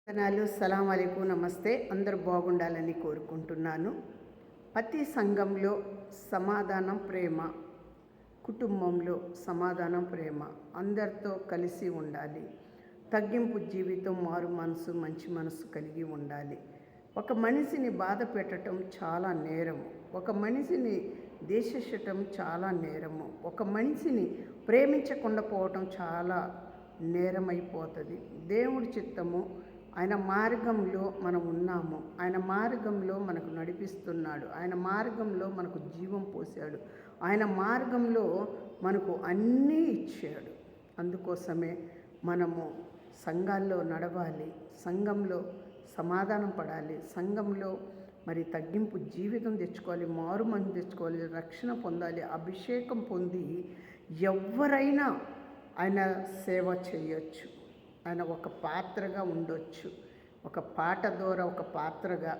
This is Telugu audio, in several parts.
సలాం అలైకుం, నమస్తే. అందరూ బాగుండాలని కోరుకుంటున్నాను. ప్రతి సంఘంలో సమాధానం, ప్రేమ, కుటుంబంలో సమాధానం, ప్రేమ, అందరితో కలిసి ఉండాలి. తగ్గింపు జీవితం, మారు మనసు, మంచి మనసు కలిగి ఉండాలి. ఒక మనిషిని బాధ పెట్టడం చాలా నేరము. ఒక మనిషిని దేశించటం చాలా నేరము. ఒక మనిషిని ప్రేమించకుండా పోవటం చాలా నేరమైపోతుంది. దేవుడి చిత్తము, ఆయన మార్గంలో మనం ఉన్నాము. ఆయన మార్గంలో మనకు నడిపిస్తున్నాడు. ఆయన మార్గంలో మనకు జీవం పోశాడు. ఆయన మార్గంలో మనకు అన్నీ ఇచ్చాడు. అందుకోసమే మనము సంఘాల్లో నడవాలి, సంఘంలో సమాధానం పడాలి, సంఘంలో మరి తగ్గింపు జీవితం తెచ్చుకోవాలి, మారు మనసు తెచ్చుకోవాలి, రక్షణ పొందాలి, అభిషేకం పొంది ఎవరైనా ఆయన సేవ చేయొచ్చు. ఆయన ఒక పాత్రగా ఉండొచ్చు. ఒక పాట ద్వారా ఒక పాత్రగా,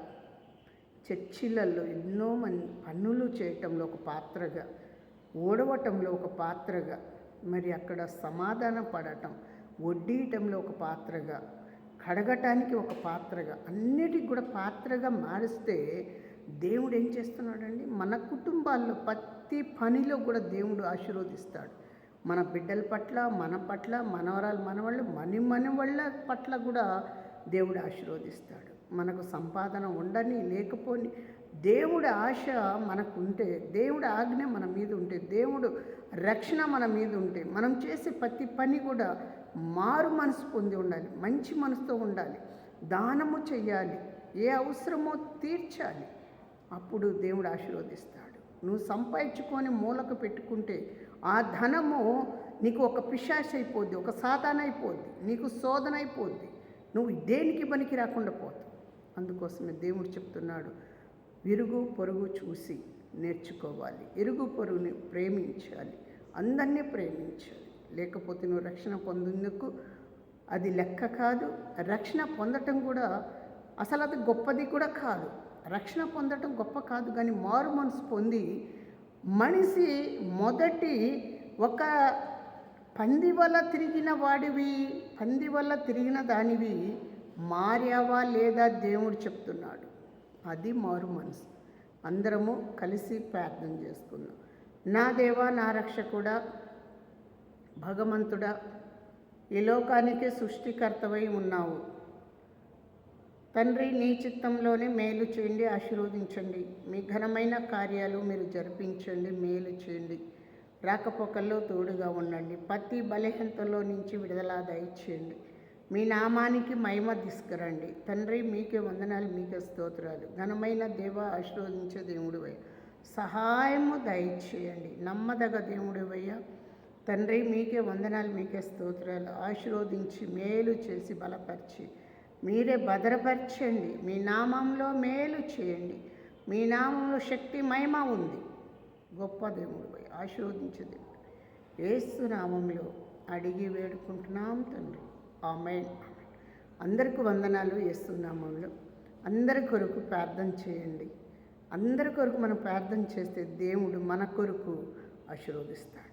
చర్చిలలో ఎన్నో మంది పనులు చేయటంలో ఒక పాత్రగా, ఓడవటంలో ఒక పాత్రగా, మరి అక్కడ సమాధానం పడటం, వడ్డీయటంలో ఒక పాత్రగా, కడగటానికి ఒక పాత్రగా, అన్నిటికి కూడా పాత్రగా మారిస్తే దేవుడు ఏం చేస్తున్నాడండి? మన కుటుంబాల్లో ప్రతి పనిలో కూడా దేవుడు ఆశీర్వదిస్తాడు. మన బిడ్డల పట్ల, మన పట్ల, మనవరాలు, మనవాళ్ళు, మనవళ్ళ పట్ల కూడా దేవుడు ఆశీర్వదిస్తాడు. మనకు సంపాదన ఉండని లేకపోని దేవుడి ఆశ మనకుంటే, దేవుడి ఆజ్ఞ మన మీద ఉంటే, దేవుడు రక్షణ మన మీద ఉంటే, మనం చేసే ప్రతి పని కూడా మారు మనసు పొంది ఉండాలి, మంచి మనసుతో ఉండాలి, దానము చెయ్యాలి, ఏ అవసరమో తీర్చాలి. అప్పుడు దేవుడు ఆశీర్వదిస్తాడు. నువ్వు సంపాదించుకొని మూలకు పెట్టుకుంటే ఆ ధనము నీకు ఒక పిశాచ్ అయిపోద్ది, ఒక సాతాన్ అయిపోద్ది, నీకు శోధన అయిపోద్ది, నువ్వు దేనికి పనికి రాకుండా పోతావు. అందుకోసమే దేవుడు చెప్తున్నాడు, ఇరుగు పొరుగు చూసి నేర్చుకోవాలి, ఇరుగు పొరుగుని ప్రేమించాలి, అందరినీ ప్రేమించాలి. లేకపోతే నువ్వు రక్షణ పొందేందుకు అది లెక్క కాదు. రక్షణ పొందటం కూడా అసలు అది గొప్పది కూడా కాదు. రక్షణ పొందటం గొప్ప కాదు, కానీ మారు మనసు పొంది మనిషి మొదటి ఒక పంది వల్ల తిరిగిన వాడివి, పంది వల్ల తిరిగిన దానివి మారావా లేదా దేవుడు చెప్తున్నాడు. అది మారు మనసు. అందరము కలిసి ప్రార్థన చేసుకుందాం. నా దేవా, నా రక్షకుడా, భగవంతుడా, ఈ లోకానికి సృష్టికర్తవై ఉన్నావు తండ్రి. నీ చిత్తంలోనే మేలు చేయండి, ఆశీర్వదించండి. మీ ఘనమైన కార్యాలు మీరు జరిపించండి, మేలు చేయండి. రాకపోకల్లో తోడుగా ఉండండి. ప్రతి బలహీనతలో నుంచి విడుదల దయచేయండి. మీ నామానికి మహిమ తీసుకురండి తండ్రి. మీకే వందనాలు, మీకే స్తోత్రాలు. ఘనమైన దేవ, ఆశీర్వదించే దేవుడివయ్య, సహాయము దయచేయండి. నమ్మదగ దేవుడివయ్య తండ్రి, మీకే వందనాలు, మీకే స్తోత్రాలు. ఆశీర్వదించి మేలు చేసి బలపరిచి మీరే భద్రపరచండి. మీ నామంలో మేలు చేయండి. మీ నామంలో శక్తి, మహిమ ఉంది. గొప్ప దేవుడు, ఆశీర్వదించే దేవుడు. యేసు నామంలో అడిగి వేడుకుంటున్నాం తండ్రి, ఆమేన్. అందరికీ వందనాలు. యేసు నామంలో అందరి కొరకు ప్రార్థన చేయండి. అందరి కొరకు మనం ప్రార్థన చేస్తే దేవుడు మన కొరకు ఆశీర్వదిస్తాడు.